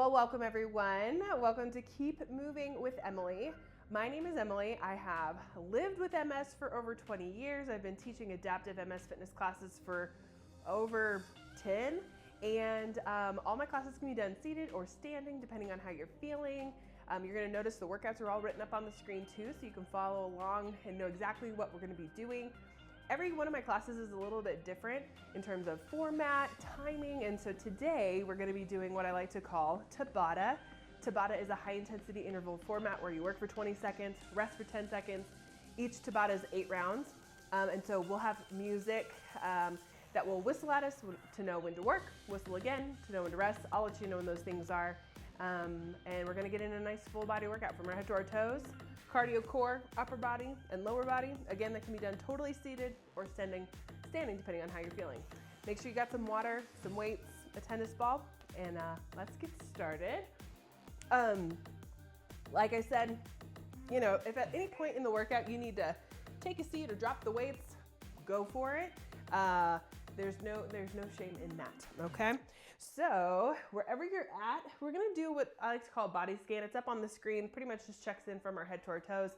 Well, welcome everyone. Welcome to Keep Moving with Emily. My name is Emily. I have lived with MS for over 20 years. I've been teaching adaptive MS fitness classes for over 10, and all my classes can be done seated or standing depending on how you're feeling. You're going to notice the workouts are all written up on the screen too, so you can follow along and know exactly what we're going to be doing. Every one of my classes is a little bit different in terms of format, timing, and so today we're going to be doing what I like to call tabata. Tabata is a high intensity interval format where you work for 20 seconds, rest for 10 seconds. Each tabata is 8 rounds, and so we'll have music that will whistle at us to know when to work, whistle again to know when to rest. I'll let you know when those things are. And we're going to get in a nice full body workout from our head to our toes. Cardio core, upper body, and lower body. Again, that can be done totally seated or standing depending on how you're feeling. Make sure you got some water, some weights, a tennis ball, and let's get started. Like I said, you know, if at any point in the workout you need to take a seat or drop the weights, go for it. There's no shame in that, okay? So wherever you're at, we're gonna do what I like to call a body scan. It's up on the screen, pretty much just checks in from our head to our toes.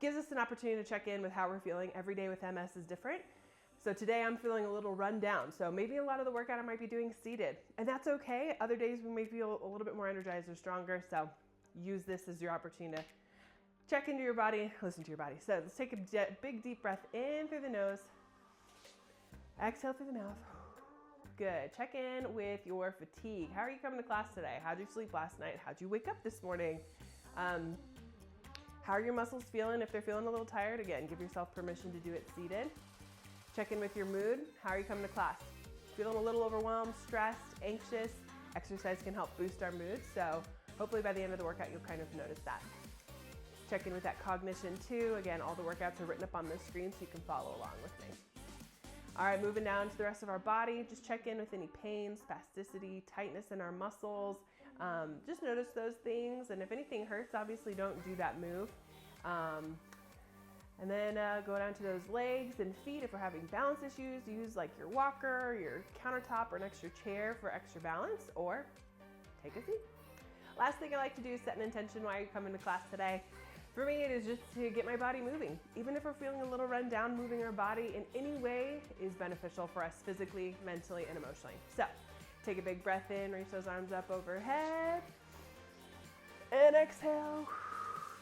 Gives us an opportunity to check in with how we're feeling. Every day with MS is different. So today I'm feeling a little run down. So maybe a lot of the workout I might be doing seated, and that's okay. Other days we may feel a little bit more energized or stronger. So use this as your opportunity to check into your body, listen to your body. So let's take a big deep breath in through the nose. Exhale through the mouth. Good. Check in with your fatigue. How are you coming to class today? How'd you sleep last night? How'd you wake up this morning? How are your muscles feeling? If they're feeling a little tired, again, give yourself permission to do it seated. Check in with your mood. How are you coming to class? Feeling a little overwhelmed, stressed, anxious? Exercise can help boost our mood, so hopefully by the end of the workout, you'll kind of notice that. Check in with that cognition too. Again, all the workouts are written up on the screen so you can follow along with me. All right, moving down to the rest of our body. Just check in with any pain, spasticity, tightness in our muscles. Just notice those things. And if anything hurts, obviously don't do that move. And then go down to those legs and feet. If we're having balance issues, use like your walker, your countertop, or an extra chair for extra balance, or take a seat. Last thing I like to do is set an intention while you're coming to class today. For me, it is just to get my body moving. Even if we're feeling a little run down, moving our body in any way is beneficial for us physically, mentally, and emotionally. So take a big breath in, reach those arms up overhead, and exhale.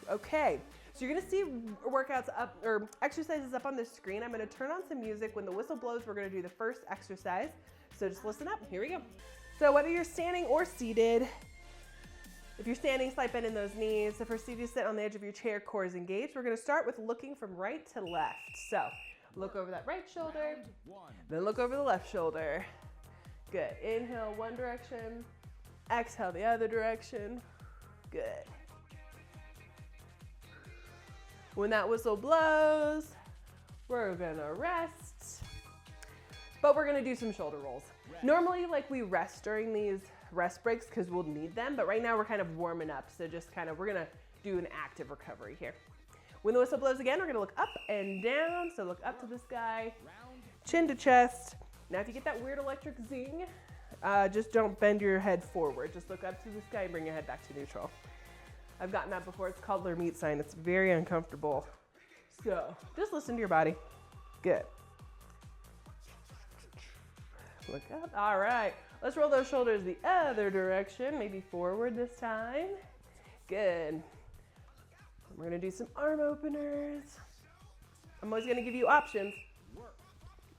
Okay, so you're gonna see workouts up, or exercises up on the screen. I'm gonna turn on some music. When the whistle blows, we're gonna do the first exercise. So just listen up, here we go. So whether you're standing or seated, if you're standing, slight bend in those knees. If you're seated, sit on the edge of your chair, core is engaged. We're gonna start with looking from right to left. So look over that right shoulder, then look over the left shoulder. Good, inhale one direction, exhale the other direction. Good. When that whistle blows, we're gonna rest, but we're gonna do some shoulder rolls. Normally, like we rest during these rest breaks because we'll need them, but right now we're kind of warming up. So just kind of, we're gonna do an active recovery here. When the whistle blows again, we're gonna look up and down. So look up to the sky, chin to chest. Now if you get that weird electric zing, just don't bend your head forward. Just look up to the sky and bring your head back to neutral. I've gotten that before. It's called their meat sign. It's very uncomfortable. So just listen to your body. Good. Look up. All right. Let's roll those shoulders the other direction, maybe forward this time. Good. We're gonna do some arm openers. I'm always gonna give you options.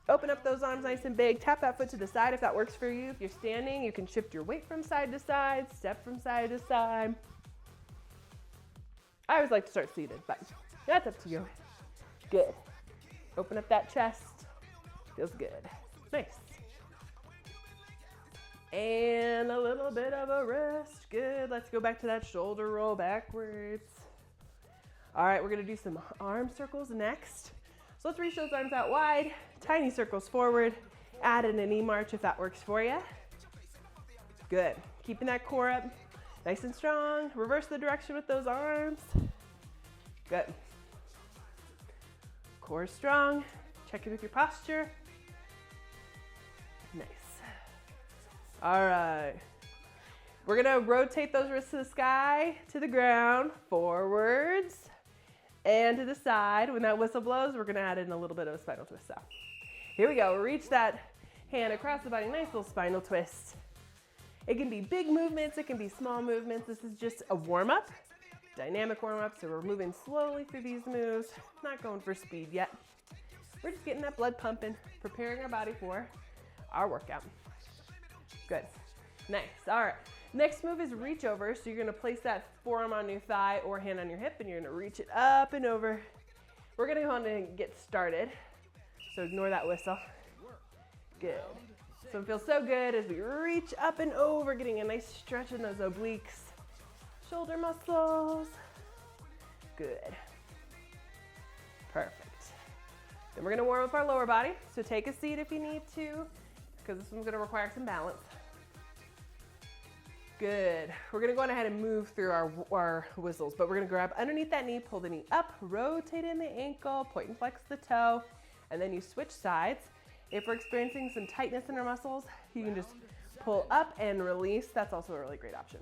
Open up those arms nice and big. Tap that foot to the side if that works for you. If you're standing, you can shift your weight from side to side, step from side to side. I always like to start seated, but that's up to you. Good. Open up that chest. Feels good. Nice. And a little bit of a rest. Good. Let's go back to that shoulder roll backwards. All right, we're gonna do some arm circles next. So let's reach those arms out wide, tiny circles forward, add in a knee march if that works for you. Good. Keeping that core up nice and strong. Reverse the direction with those arms. Good. Core strong. Check in with your posture. Nice. All right. We're gonna rotate those wrists to the sky, to the ground, forwards, and to the side. When that whistle blows, we're gonna add in a little bit of a spinal twist. So here we go. Reach that hand across the body. Nice little spinal twist. It can be big movements. It can be small movements. This is just a warm-up, dynamic warm-up. So we're moving slowly through these moves. Not going for speed yet. We're just getting that blood pumping, preparing our body for our workout. Good. Nice. All right. Next move is reach over. So you're going to place that forearm on your thigh or hand on your hip, and you're going to reach it up and over. We're going to go on and get started. So ignore that whistle. Good. So it feels so good as we reach up and over, getting a nice stretch in those obliques, shoulder muscles. Good. Perfect. Then we're going to warm up our lower body. So take a seat if you need to, because this one's going to require some balance. Good. We're going to go on ahead and move through our whistles, but we're going to grab underneath that knee, pull the knee up, rotate in the ankle, point and flex the toe, and then you switch sides. If we're experiencing some tightness in our muscles, you can just pull up and release. That's also a really great option.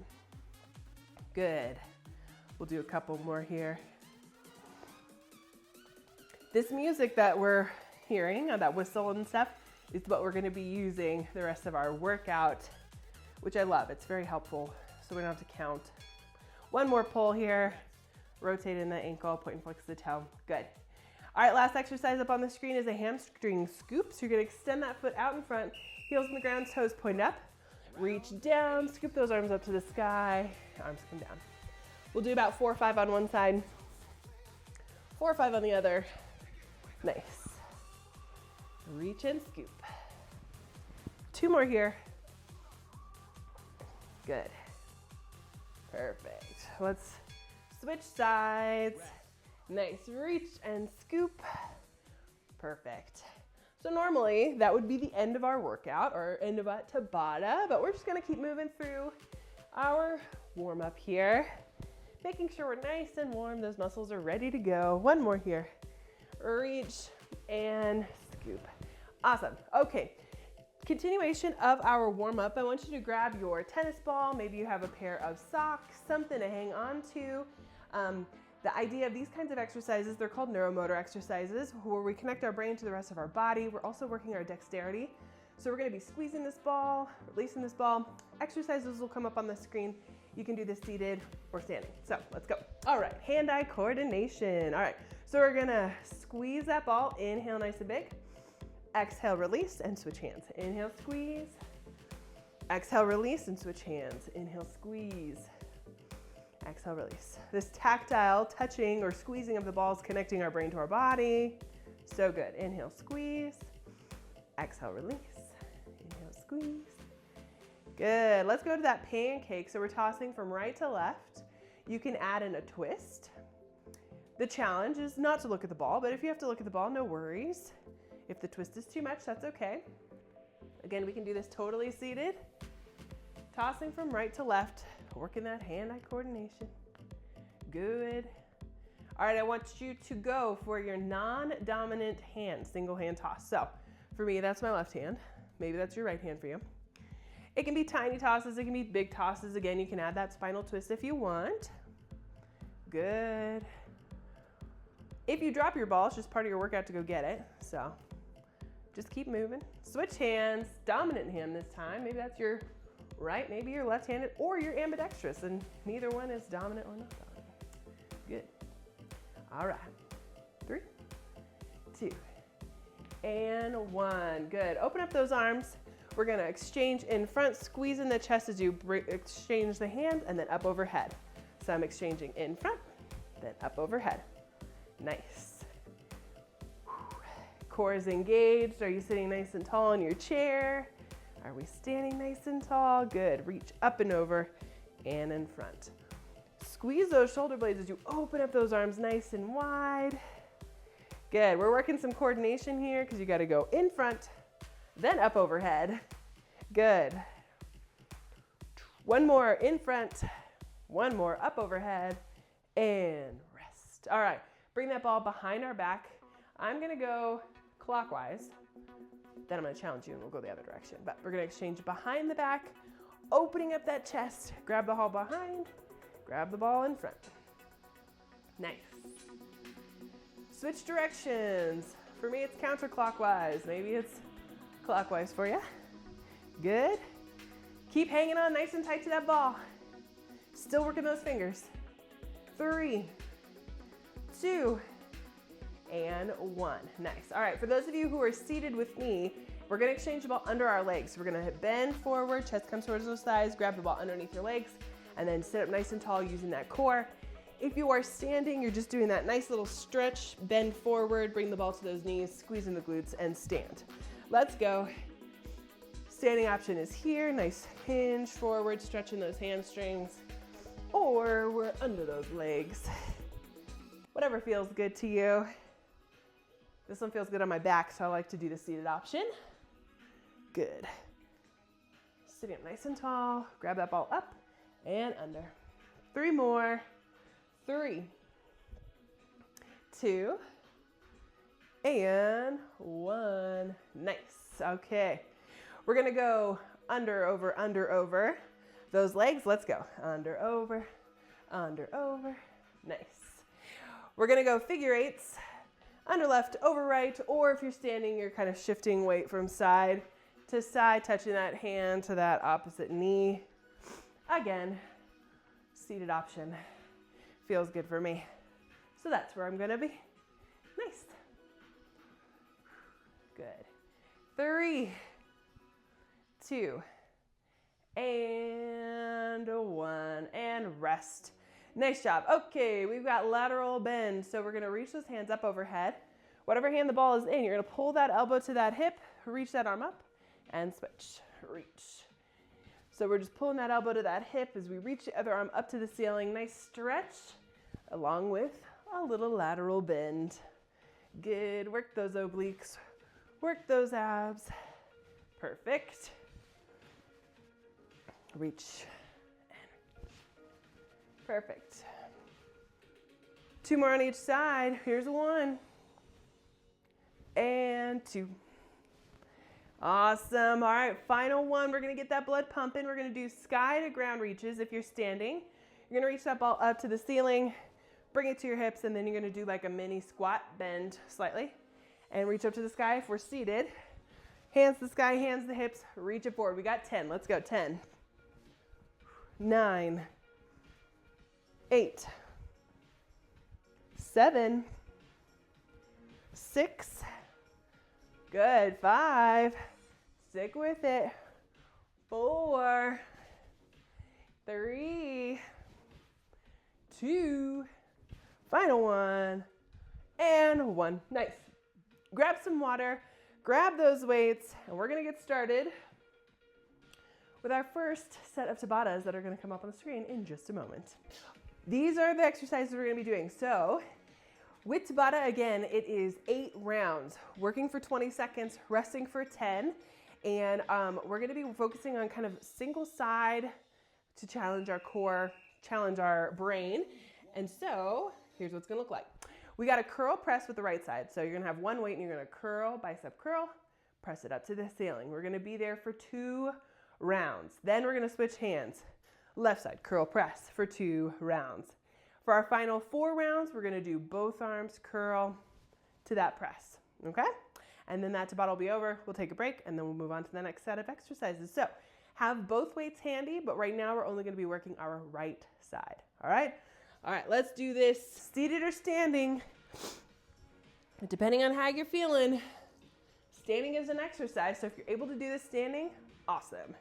Good. We'll do a couple more here. This music that we're hearing, that whistle and stuff, is what we're going to be using the rest of our workout, which I love. It's very helpful, so we don't have to count. One more pull here. Rotate in the ankle, point and flex the toe. Good. All right, last exercise up on the screen is a hamstring scoop. So you're going to extend that foot out in front, heels on the ground, toes point up. Reach down, scoop those arms up to the sky, arms come down. We'll do about 4 or 5 on one side, 4 or 5 on the other. Nice. Reach and scoop. 2 more here. Good. Perfect. Let's switch sides. Nice. Reach and scoop. Perfect. So normally that would be the end of our workout or end of a tabata, but we're just going to keep moving through our warm up here, making sure we're nice and warm. Those muscles are ready to go. One more here. Reach and scoop. Awesome. Okay. Continuation of our warm up. I want you to grab your tennis ball. Maybe you have a pair of socks, something to hang on to. The idea of these kinds of exercises, they're called neuromotor exercises, where we connect our brain to the rest of our body. We're also working our dexterity. So we're going to be squeezing this ball, releasing this ball. Exercises will come up on the screen. You can do this seated or standing. So let's go. All right, hand-eye coordination. All right, so we're going to squeeze that ball. Inhale nice and big. Exhale, release, and switch hands. Inhale, squeeze. Exhale, release, and switch hands. Inhale, squeeze. Exhale, release. This tactile touching or squeezing of the ball is connecting our brain to our body. So good. Inhale, squeeze. Exhale, release. Inhale, squeeze. Good. Let's go to that pancake. So we're tossing from right to left. You can add in a twist. The challenge is not to look at the ball, but if you have to look at the ball, no worries. If the twist is too much, that's okay. Again, we can do this totally seated. Tossing from right to left, working that hand-eye coordination. Good. All right, I want you to go for your non-dominant hand, single hand toss. So for me, that's my left hand. Maybe that's your right hand for you. It can be tiny tosses, it can be big tosses. Again, you can add that spinal twist if you want. Good. If you drop your ball, it's just part of your workout to go get it. So just keep moving. Switch hands, dominant hand this time. Maybe that's your right, maybe you're left-handed, or you're ambidextrous, and neither one is dominant or not dominant. Good. All right. 3, 2, and 1. Good. Open up those arms. We're going to exchange in front, squeeze in the chest as you exchange the hands, and then up overhead. So I'm exchanging in front, then up overhead. Nice. Core is engaged. Are you sitting nice and tall in your chair? Are we standing nice and tall? Good. Reach up and over and in front. Squeeze those shoulder blades as you open up those arms nice and wide. Good. We're working some coordination here because you got to go in front, then up overhead. Good. One more in front, one more up overhead, and rest. All right. Bring that ball behind our back. I'm going to go clockwise. Then I'm going to challenge you and we'll go the other direction. But we're going to exchange behind the back opening up that chest. Grab the ball behind, grab the ball in front. Nice. Switch directions. For me, it's counterclockwise. Maybe it's clockwise for you. Good. Keep hanging on nice and tight to that ball. Still working those fingers. 3, 2, and 1. Nice. All right, for those of you who are seated with me, we're gonna exchange the ball under our legs. We're gonna bend forward, chest comes towards those thighs, grab the ball underneath your legs, and then sit up nice and tall using that core. If you are standing, you're just doing that nice little stretch, bend forward, bring the ball to those knees, squeeze in the glutes, and stand. Let's go. Standing option is here, nice hinge forward, stretching those hamstrings, or we're under those legs. Whatever feels good to you. This one feels good on my back, so I like to do the seated option. Good. Sitting up nice and tall, grab that ball up and under. 3 more. 3, 2, and 1. Nice. Okay. We're gonna go under, over. Those legs, let's go. Under, over. Nice. We're gonna go figure eights. Under left, over right, or if you're standing, you're kind of shifting weight from side to side, touching that hand to that opposite knee. Again, seated option. Feels good for me. So that's where I'm gonna be. Nice. Good. 3, 2, and 1, and rest. Nice job. Okay, we've got lateral bend. So we're gonna reach those hands up overhead. Whatever hand the ball is in, you're gonna pull that elbow to that hip, reach that arm up, and switch, reach. So we're just pulling that elbow to that hip as we reach the other arm up to the ceiling. Nice stretch, along with a little lateral bend. Good, work those obliques, work those abs. Perfect. Reach. Perfect. 2 more on each side. Here's 1. And 2. Awesome. All right, final one. We're gonna get that blood pumping. We're gonna do sky to ground reaches if you're standing. You're gonna reach that ball up to the ceiling, bring it to your hips, and then you're gonna do like a mini squat, bend slightly, and reach up to the sky if we're seated. Hands to the sky, hands to the hips, reach it forward. We got 10. Let's go. 10, 9, 8, 7, 6, good, 5, stick with it, 4, 3, 2, final 1, and 1. Nice. Grab some water, grab those weights, and we're gonna get started with our first set of tabatas that are gonna come up on the screen in just a moment. These are the exercises we're gonna be doing. So with tabata, again, it is 8 rounds, working for 20 seconds, resting for 10. And we're gonna be focusing on kind of single side to challenge our core, challenge our brain. And so here's what it's gonna look like. We got a curl press with the right side. So you're gonna have one weight and you're gonna curl, bicep curl, press it up to the ceiling. We're gonna be there for 2 rounds. Then we're gonna switch hands. Left side, curl press for 2 rounds. For our final 4 rounds, we're gonna do both arms curl to that press, okay? And then that tabata will be over. We'll take a break and then we'll move on to the next set of exercises. So have both weights handy, but right now we're only gonna be working our right side, all right? All right, let's do this seated or standing. Depending on how you're feeling, standing is an exercise. So if you're able to do this standing, awesome.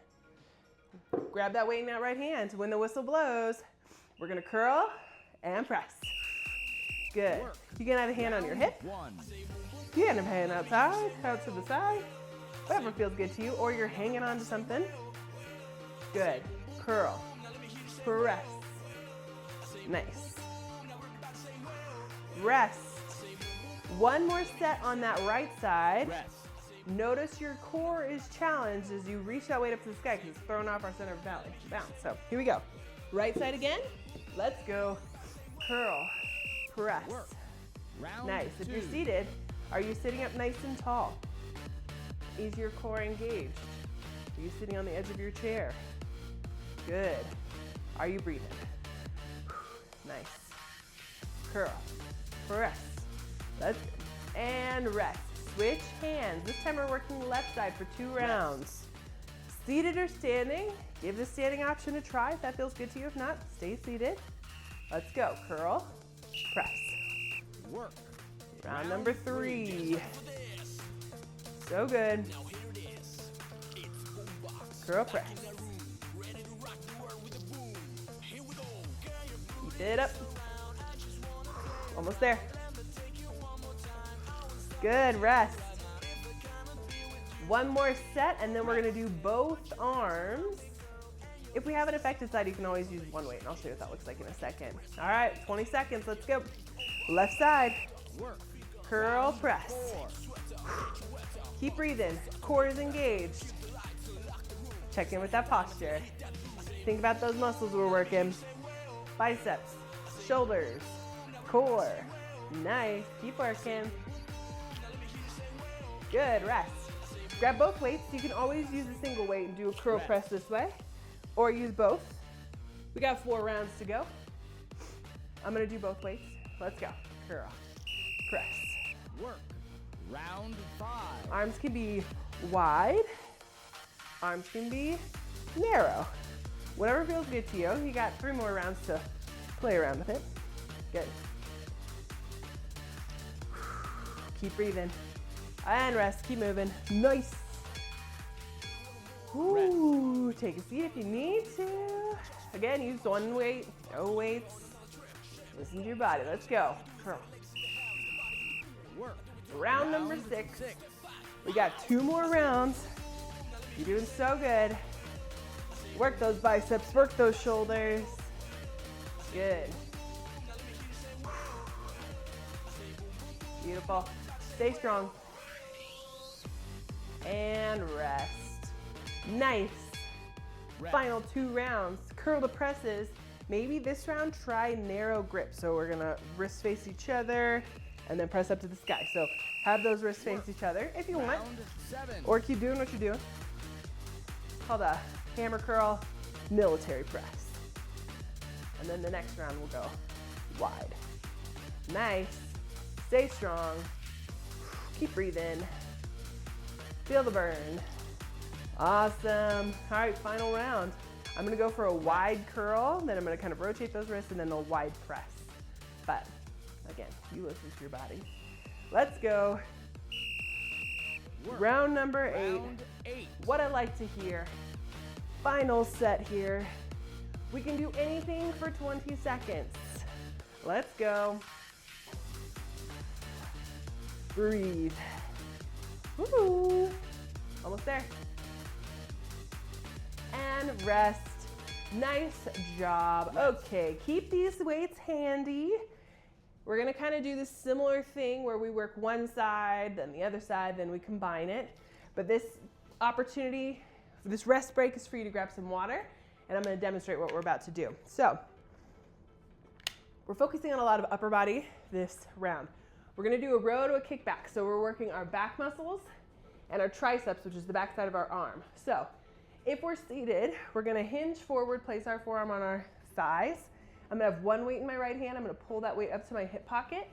Grab that weight in that right hand. When the whistle blows, we're gonna curl and press. Good. You can have a hand on your hip. You can have a hand outside, out to the side, whatever feels good to you, or you're hanging on to something. Good. Curl, press. Nice. Rest. One more set on that right side. Notice your core is challenged as you reach that weight up to the sky because it's thrown off our center of balance. So here we go. Right side again. Let's go. Curl, press. Nice. If you're seated, are you sitting up nice and tall? Is your core engaged? Are you sitting on the edge of your chair? Good. Are you breathing? Nice. Curl. Press. Let's go. And rest. Switch hands. This time we're working left side for 2 rounds. Seated or standing. Give the standing option a try if that feels good to you. If not, stay seated. Let's go. Curl. Press. Work. Round number 3. So good. Curl press. Keep it up. Almost there. Good, rest. One more set, and then we're gonna do both arms. If we have an affected side, you can always use one weight, and I'll show you what that looks like in a second. All right, 20 seconds, let's go. Left side. Curl press. Keep breathing, core is engaged. Check in with that posture. Think about those muscles we're working. Biceps, shoulders, core. Nice, keep working. Good, rest. Grab both weights. You can always use a single weight and do a curl press this way, or use both. We got 4 rounds to go. I'm gonna do both weights. Let's go. Curl, press. Work. Round 5. Arms can be wide. Arms can be narrow. Whatever feels good to you. You got 3 more rounds to play around with it. Good. Keep breathing. And rest. Keep moving. Nice. Ooh, take a seat if you need to. Again, use one weight. No weights. Listen to your body. Let's go. Curl. Work. Round number 6. We got 2 more rounds. You're doing so good. Work those biceps, work those shoulders. Good. Beautiful. Stay strong. And rest. Nice. Rest. Final 2 rounds. Curl the presses. Maybe this round, try narrow grip. So we're gonna wrists face each other and then press up to the sky. So have those wrists face each other if you want. Round 7. Or keep doing what you're doing. It's called a hammer curl military press. And then the next round will go wide. Nice. Stay strong. Keep breathing. Feel the burn. Awesome. All right, final round. I'm gonna go for a wide curl, then I'm gonna kind of rotate those wrists and then a wide press. But again, you listen to your body. Let's go. Work. Round number 8. Round 8. What I like to hear. Final set here. We can do anything for 20 seconds. Let's go. Breathe. Woo. Almost there. And rest. Nice job. Okay, keep these weights handy. We're gonna kind of do this similar thing where we work one side, then the other side, then we combine it. But this opportunity, this rest break is for you to grab some water, and I'm gonna demonstrate what we're about to do. So, we're focusing on a lot of upper body this round. We're gonna do a row to a kickback. So we're working our back muscles and our triceps, which is the back side of our arm. So, if we're seated, we're gonna hinge forward, place our forearm on our thighs. I'm gonna have one weight in my right hand. I'm gonna pull that weight up to my hip pocket,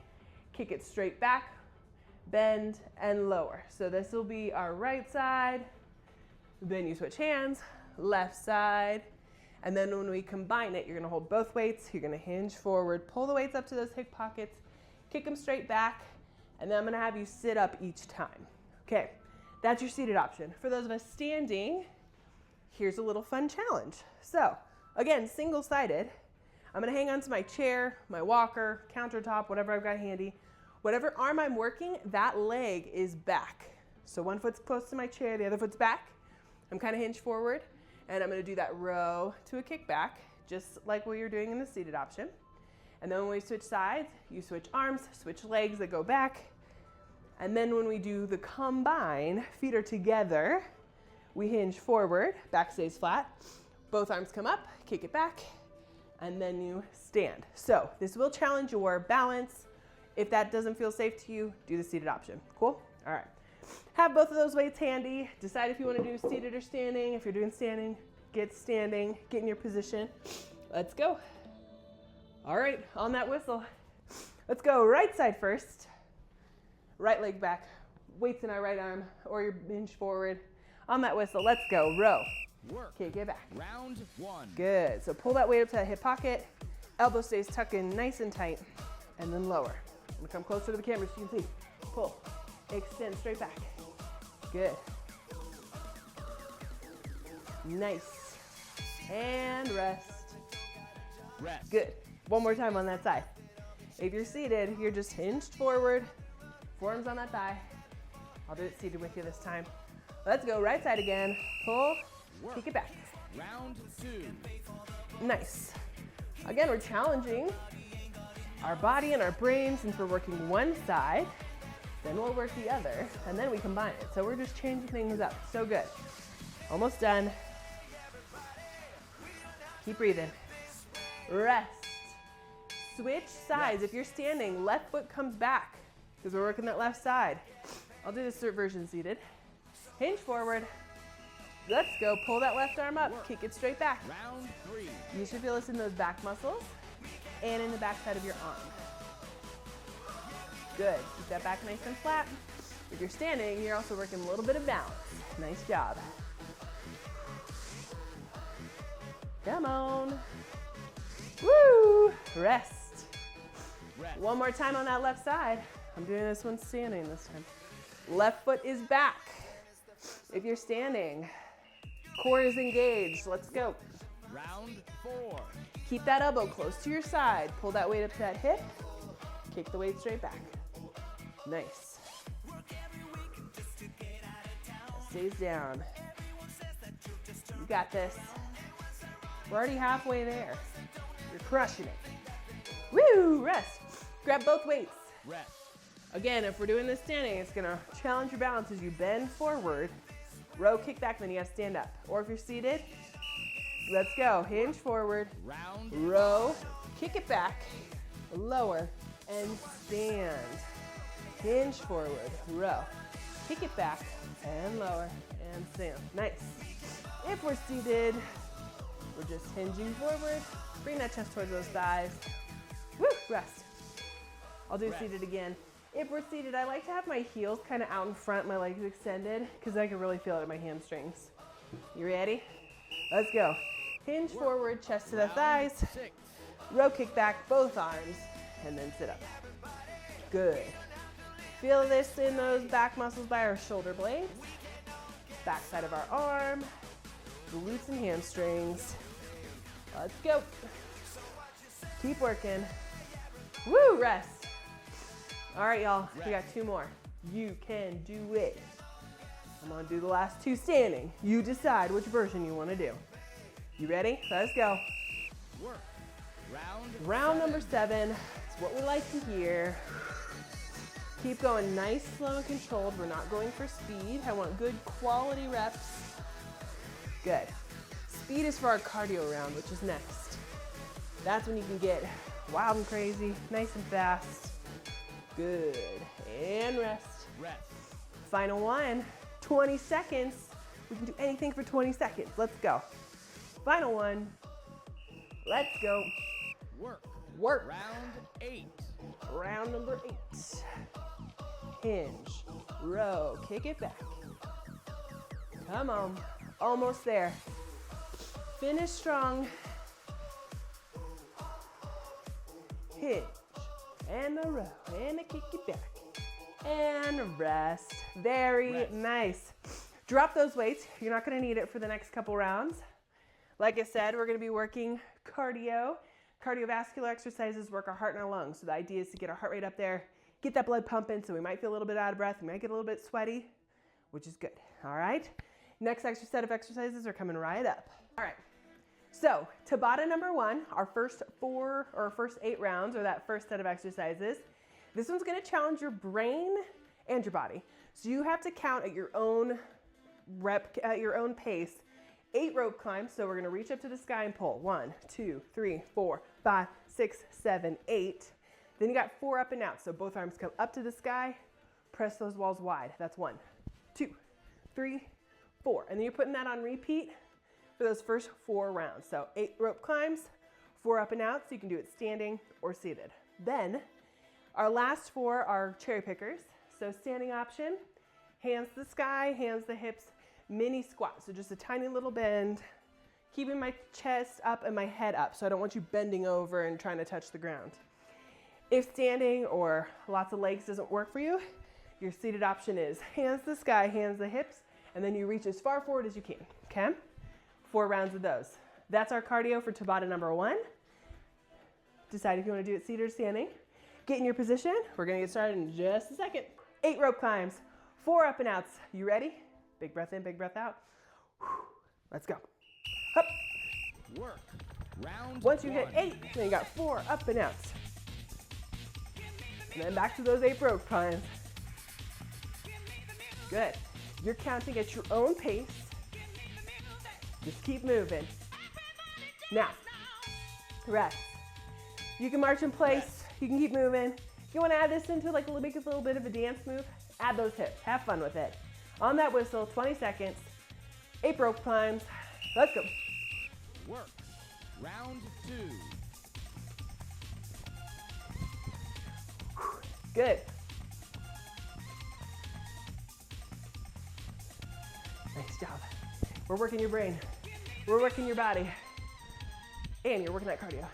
kick it straight back, bend, and lower. So this will be our right side. Then you switch hands, left side. And then when we combine it, you're gonna hold both weights. You're gonna hinge forward, pull the weights up to those hip pockets, kick them straight back, and then I'm gonna have you sit up each time. Okay, that's your seated option. For those of us standing, here's a little fun challenge. So again, single-sided. I'm gonna hang onto my chair, my walker, countertop, whatever I've got handy. Whatever arm I'm working, that leg is back. So one foot's close to my chair, the other foot's back. I'm kind of hinged forward, and I'm gonna do that row to a kickback, just like what you're doing in the seated option. And then when we switch sides, you switch arms, switch legs that go back. And then when we do the combine, feet are together, we hinge forward, back stays flat, both arms come up, kick it back, and then you stand. So this will challenge your balance. If that doesn't feel safe to you, do the seated option. Cool? All right. Have both of those weights handy. Decide if you want to do seated or standing. If you're doing standing, Get standing, get in your position. Let's go. All right, on that whistle. Let's go right side first. Right leg back, weights in our right arm, or your hinge forward. On that whistle, let's go, row. Work. Okay, get back. Round 1. Good, so pull that weight up to that hip pocket. Elbow stays tucked in nice and tight, and then lower. I'm gonna come closer to the camera so you can see. Pull, extend, straight back. Good. Nice. And rest. Rest. Good. One more time on that side. If you're seated, you're just hinged forward, forearms on that thigh. I'll do it seated with you this time. Let's go right side again. Pull, Work. kick it back. Round 2. Nice. Again, we're challenging our body and our brain since we're working one side, then we'll work the other, and then we combine it. So we're just changing things up. So good. Almost done. Keep breathing. Rest. Switch sides. If you're standing, left foot comes back because we're working that left side. I'll do this version seated. Hinge forward. Let's go. Pull that left arm up. Kick it straight back. Round 3. You should feel this in those back muscles and in the back side of your arm. Good. Keep that back nice and flat. If you're standing, you're also working a little bit of balance. Nice job. Come on. Woo! Rest. Rest. One more time on that left side. I'm doing this one standing this time. Left foot is back. If you're standing, core is engaged. Let's go. Round 4. Keep that elbow close to your side. Pull that weight up to that hip. Kick the weight straight back. Nice. Stays down. You got this. We're already halfway there. You're crushing it. Woo! Rest. Grab both weights. Rest. Again, if we're doing this standing, it's gonna challenge your balance as you bend forward, row, kick back, then you gotta stand up. Or if you're seated, let's go. Hinge forward, Round row, kick it back, lower, and stand. Hinge forward, row, kick it back, and lower, and stand. Nice. If we're seated, we're just hinging forward. Bring that chest towards those thighs. Woo, rest. I'll do Rest. seated again. If we're seated, I like to have my heels kind of out in front, my legs extended, because I can really feel it in my hamstrings. You ready? Let's go. Hinge forward, chest to the Round thighs. 6. Row kick back, both arms, and then sit up. Good. Feel this in those back muscles by our shoulder blades, back side of our arm, glutes and hamstrings. Let's go. Keep working. Woo, rest. All right, y'all, we got 2 more. You can do it. I'm gonna do the last 2 standing. You decide which version you wanna do. You ready? Let's go. Work. Round number 7. It's what we like to hear. Keep going nice, slow, and controlled. We're not going for speed. I want good quality reps. Good. Speed is for our cardio round, which is next. That's when you can get wild and crazy, nice and fast. Good. And rest. Rest. Final one. 20 seconds. We can do anything for 20 seconds. Let's go. Final one. Let's go. Work. Work. Round 8. Round number 8. Hinge, row, kick it back. Come on, almost there. Finish strong. Hinge, and a row, and a kick it back. And rest. Very Rest. nice. Drop those weights. You're not gonna need it for the next couple rounds. Like I said, we're gonna be working cardio. Cardiovascular exercises work our heart and our lungs. So the idea is to get our heart rate up there, get that blood pumping, so we might feel a little bit out of breath, we might get a little bit sweaty, which is good, all right? Next set of exercises are coming right up. All right, so Tabata number 1, our first 8 rounds, or that first set of exercises. This one's gonna challenge your brain and your body. So you have to count at your own at your own pace. 8 rope climbs, so we're gonna reach up to the sky and pull. 1, 2, 3, 4, 5, 6, 7, 8. Then you got 4 up and out, so both arms come up to the sky, press those walls wide. That's 1, 2, 3, 4. And then you're putting that on repeat for those first 4 rounds. So 8 rope climbs, 4 up and outs. You can do it standing or seated. Then our last 4 are cherry pickers. So standing option, hands to the sky, hands to the hips, mini squat. So just a tiny little bend, keeping my chest up and my head up. So I don't want you bending over and trying to touch the ground. If standing or lots of legs doesn't work for you, your seated option is hands to the sky, hands to the hips, and then you reach as far forward as you can, okay? 4 rounds of those. That's our cardio for Tabata number 1. Decide if you want to do it seated or standing. Get in your position. We're going to get started in just a second. 8 rope climbs, 4 up and outs. You ready? Big breath in, big breath out. Let's go. Up. Work. Round Once you 1. hit 8, then you got 4 up and outs. And then back to those 8 rope climbs. Good. You're counting at your own pace. Just keep moving. Now, rest. You can march in place. You can keep moving. If you want to add this into like a little bit of a dance move, add those hips. Have fun with it. On that whistle, 20 seconds. 8 rope climbs. Let's go. Work. Round 2. Good. Nice job. We're working your brain. We're working your body. And you're working that cardio.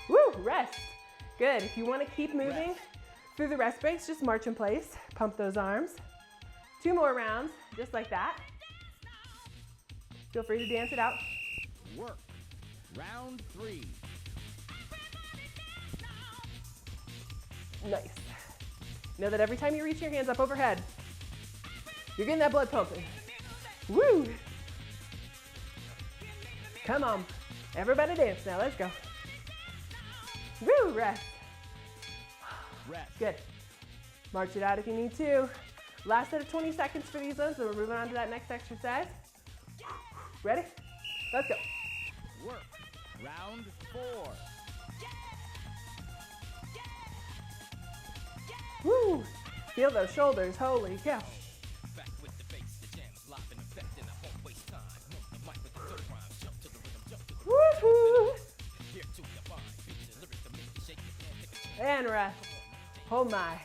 Woo, rest. Good. If you want to keep moving through the rest breaks, just march in place. Pump those arms. 2 more rounds, just like that. Feel free to dance it out. Work. Round 3. Nice. Know that every time you reach your hands up overhead, you're getting that blood pumping. Woo! Come on. Everybody dance now. Let's go. Woo! Rest. Rest. Good. March it out if you need to. Last set of 20 seconds for these ones, so we're moving on to that next exercise. Ready? Let's go. Work. Round 4. Woo! Feel those shoulders. Holy cow. Back with the bass, the jam is live in effect, and I won't waste time. The mic with the dope rhyme, jump to the rhythm, jump to the Woo-hoo! here to the fine beats and lyrics to make you shake your hand, take a chance. And rest. Oh my.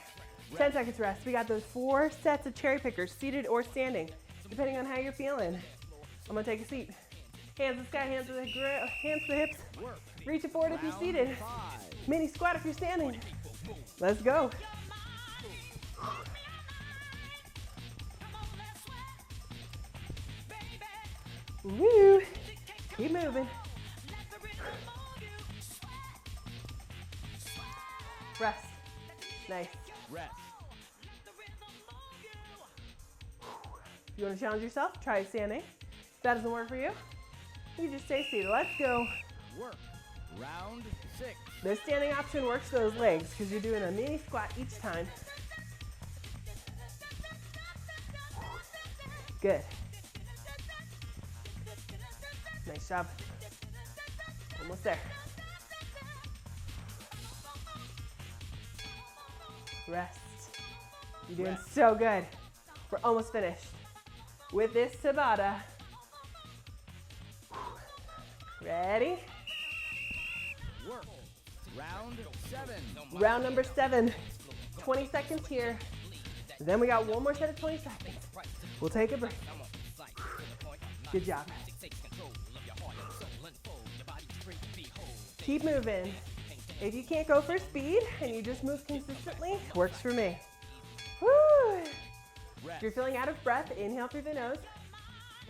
10 seconds rest. We got those 4 sets of cherry pickers, seated or standing, depending on how you're feeling. I'm gonna take a seat. Hands to the sky, hands to the hips. Work. Reach it forward if you're Round seated. 5. Mini squat if you're standing. Let's go. Woo! Keep moving. Rest. Nice. Rest. If you want to challenge yourself, try standing. If that doesn't work for you, you just stay seated. Let's go. Work. Round 6. The standing option works those legs because you're doing a mini squat each time. Good. Nice job. Almost there. Rest. You're doing Rest. so good. We're almost finished with this Tabata. Ready? Work. Round 7. Round number 7. 20 seconds here. Then we got one more set of 20 seconds. We'll take a break. Good job. Keep moving. If you can't go for speed and you just move consistently, works for me. Woo! If you're feeling out of breath, inhale through the nose,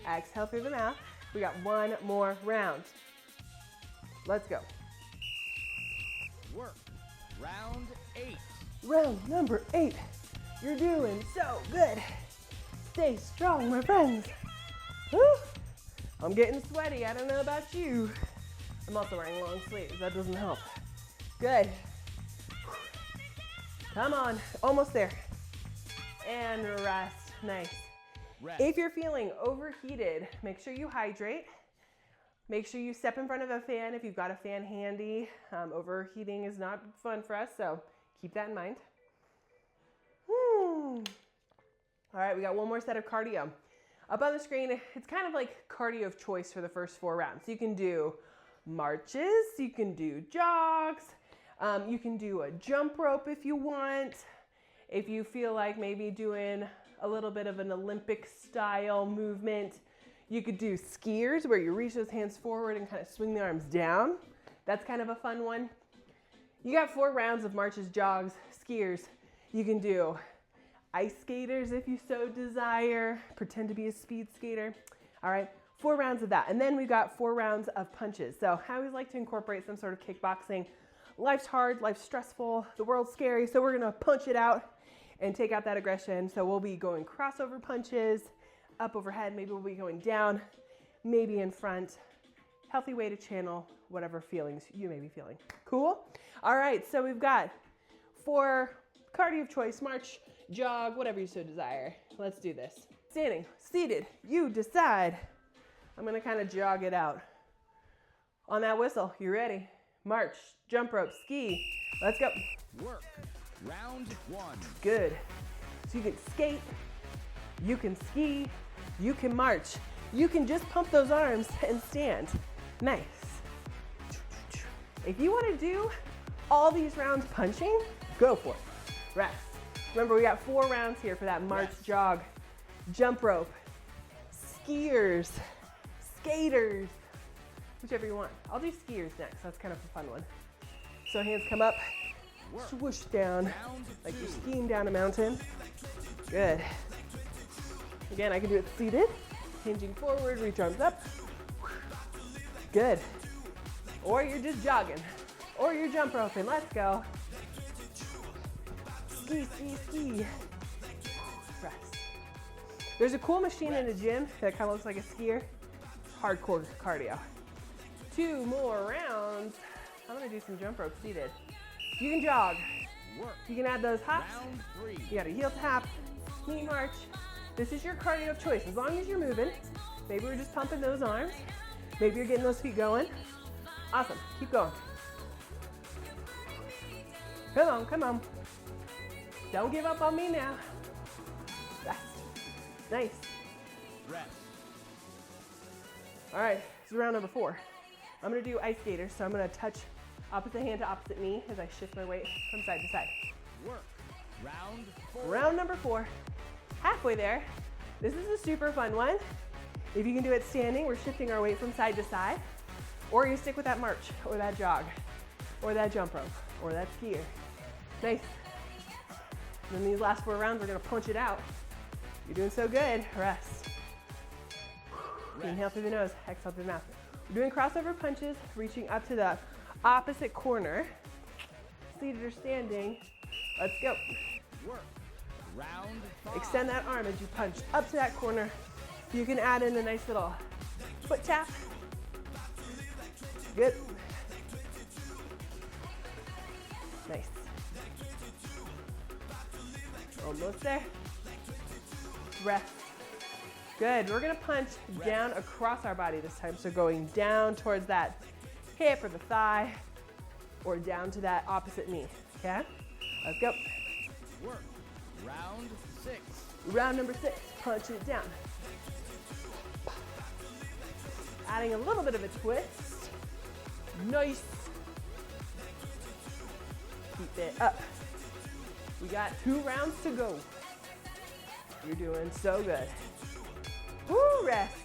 exhale through the mouth. We got one more round. Let's go. Work. Round 8. Round number 8. You're doing so good. Stay strong, my friends. Woo! I'm getting sweaty. I don't know about you. I'm also wearing long sleeves. That doesn't help. Good. Come on. Almost there. And rest. Nice. Rest. If you're feeling overheated, make sure you hydrate. Make sure you step in front of a fan if you've got a fan handy. Overheating is not fun for us, so keep that in mind. All right, we got one more set of cardio. Up on the screen, it's kind of like cardio of choice for the first 4 rounds. You can do marches, you can do jogs, you can do a jump rope if you want. If you feel like maybe doing a little bit of an Olympic style movement, you could do skiers where you reach those hands forward and kind of swing the arms down. That's kind of a fun one. You got 4 rounds of marches, jogs, skiers. You can do ice skaters if you so desire. Pretend to be a speed skater. All right, 4 rounds of that. And then we've got 4 rounds of punches. So I always like to incorporate some sort of kickboxing. Life's hard, life's stressful, the world's scary, so we're gonna punch it out and take out that aggression. So we'll be going crossover punches, up overhead, maybe we'll be going down, maybe in front. Healthy way to channel whatever feelings you may be feeling. Cool? All right, so we've got 4 cardio of choice, march, jog, whatever you so desire. Let's do this. Standing, seated, you decide. I'm gonna kind of jog it out. On that whistle, you ready? March, jump rope, ski. Let's go. Work. Round 1. Good. So you can skate, you can ski, you can march. You can just pump those arms and stand. Nice. If you want to do all these rounds punching, go for it. Rest. Remember, we got 4 rounds here for that march, jog, jump rope, skiers, skaters, whichever you want. I'll do skiers next. That's kind of a fun one. So hands come up, swoosh down, like you're skiing down a mountain. Good. Again, I can do it seated, hinging forward, reach arms up. Good. Or you're just jogging, or you're jump roping. Let's go. Ski, ski, ski. Rest. There's a cool machine in the gym that kind of looks like a skier. Hardcore cardio. 2 more rounds. I'm gonna do some jump rope seated. You can jog. Work. You can add those hops. Round 3. You got a heel tap, knee march. This is your cardio of choice. As long as you're moving, maybe we're just pumping those arms. Maybe you're getting those feet going. Awesome, keep going. Come on, come on. Don't give up on me now. Rest. Nice. Rest. All right, this is round number 4. I'm gonna do ice skaters, so I'm gonna touch opposite hand to opposite knee as I shift my weight from side to side. Work. Round 4. Round number 4. Halfway there. This is a super fun one. If you can do it standing, we're shifting our weight from side to side. Or you stick with that march, or that jog, or that jump rope, or that skier. Nice. And then these last 4 rounds, we're gonna punch it out. You're doing so good. Rest. Inhale through the nose, exhale through the mouth. We're doing crossover punches, reaching up to the opposite corner. Seated or standing. Let's go. Work. Round 5. Extend that arm as you punch up to that corner. You can add in a nice little foot tap. Good. Nice. Almost there. Rest. Good. We're gonna punch down across our body this time. So going down towards that hip or the thigh, or down to that opposite knee. Okay? Let's go. Work. Round 6. Round number 6. Punch it down. Adding a little bit of a twist. Nice. Keep it up. We got 2 rounds to go. You're doing so good. Woo, rest.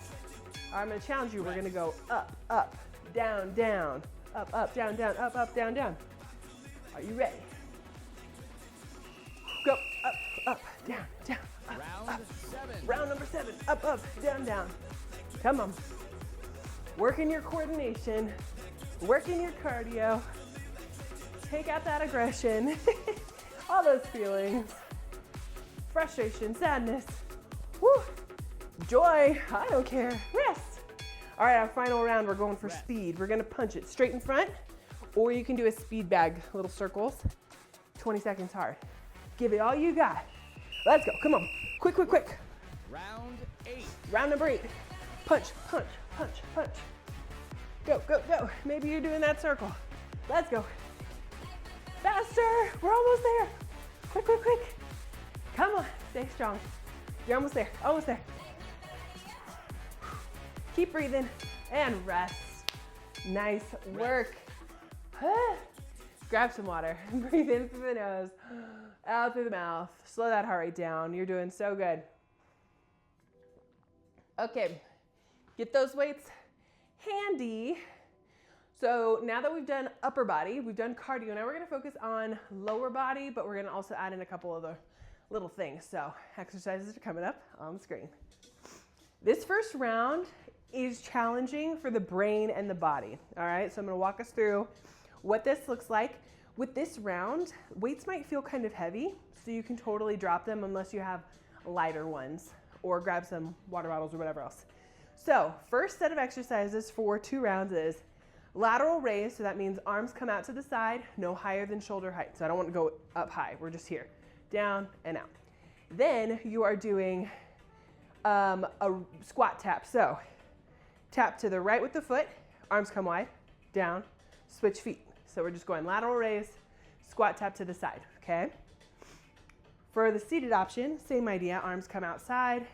All right, I'm gonna challenge you. We're gonna go up, up, down, down, up, down, down, up, down, down. Are you ready? Go up, up, down, down, up, Round up. 7. Round number 7, up, up, down, down. Come on. Working your coordination, working your cardio. Take out that aggression, all those feelings, frustration, sadness, woo, joy, I don't care, rest. All right, our final round, we're going for speed. We're gonna punch it straight in front, or you can do a speed bag, little circles, 20 seconds hard. Give it all you got. Let's go, come on, quick, quick, quick. Round 8. Round number 8, punch, punch, punch, punch. Go, go, go. Maybe you're doing that circle. Let's go. Faster, we're almost there. Quick, quick, quick. Come on, stay strong. You're almost there, almost there. Keep breathing and rest. Nice work. Grab some water. Breathe in through the nose, out through the mouth. Slow that heart rate down. You're doing so good. Okay, get those weights handy. So now that we've done upper body, we've done cardio, now we're gonna focus on lower body, but we're gonna also add in a couple other little things. So exercises are coming up on the screen. This first round is challenging for the brain and the body, all right? So I'm gonna walk us through what this looks like. With this round, weights might feel kind of heavy, so you can totally drop them unless you have lighter ones, or grab some water bottles or whatever else. So first set of exercises for 2 rounds is lateral raise, so that means arms come out to the side, no higher than shoulder height. So I don't want to go up high, we're just here, down and out. Then you are doing a squat tap. So tap to the right with the foot, arms come wide, down, switch feet. So we're just going lateral raise, squat tap to the side, okay? For the seated option, same idea, arms come outside,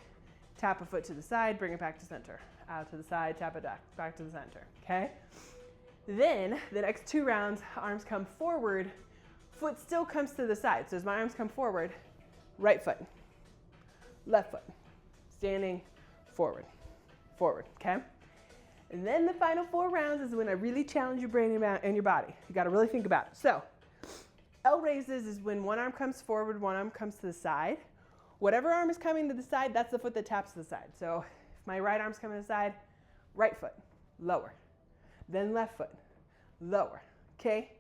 tap a foot to the side, bring it back to center. Out to the side, tap it back to the center, okay? Then the next 2 rounds, arms come forward, foot still comes to the side. So as my arms come forward, right foot, left foot, standing, forward, forward, okay? And then the final 4 rounds is when I really challenge your brain and your body. You gotta really think about it. So L raises is when one arm comes forward, one arm comes to the side. Whatever arm is coming to the side, that's the foot that taps to the side. So if my right arm's coming to the side, right foot, lower. Then left foot, lower, okay?